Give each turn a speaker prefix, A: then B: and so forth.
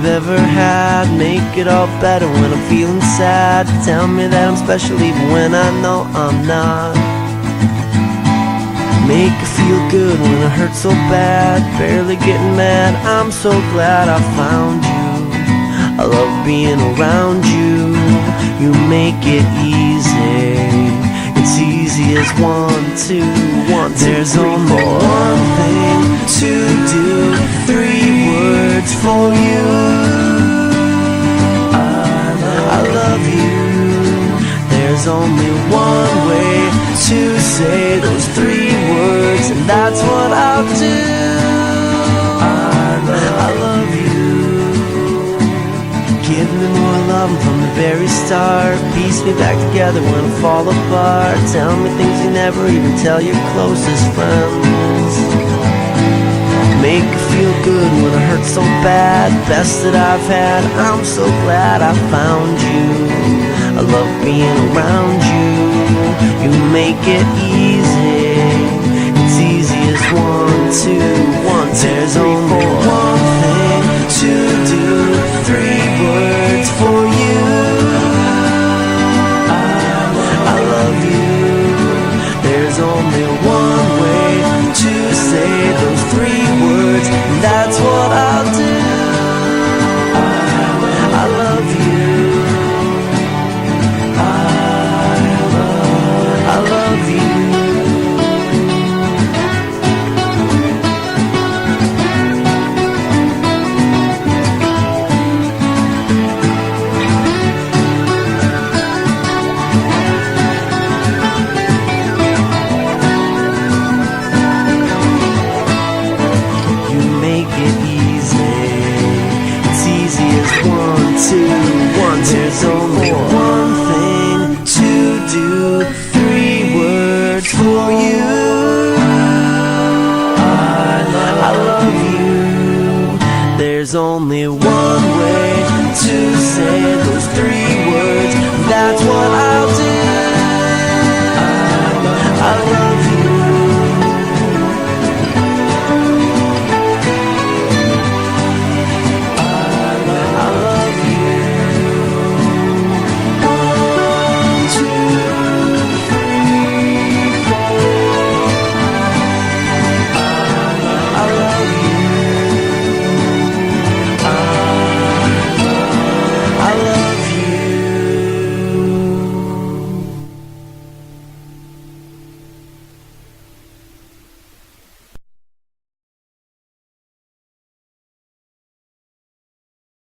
A: you've ever had. Make it all better when I'm feeling sad. Tell me that I'm special even when I know I'm not. Make it feel good when it hurts so bad. Barely getting mad, I'm so glad I found you. I love being around you. You make it easy. It's easy as 1, 2, 1, 2, there's 3, only 4. One thing to do, 3 words for you. I love you. There's only one way to say those 3 words, and that's what I'll do. I love you. Give me more love from the very start. Piece me back together when I fall apart. Tell me things you never even tell your closest friends. Make it feel good when it hurts so bad. Best that I've had, I'm so glad I found you. I love being around you. You make it easy. It's easy as 1, 2, 1, 2, there's only one thing to do, 3 words for you. I love you. There's only one way to say those 3 words, and that's what I'll do. I love you. I love you. There's only one thing to do, 3 words for you. I love you. There's only one way to say those 3 words, that's what I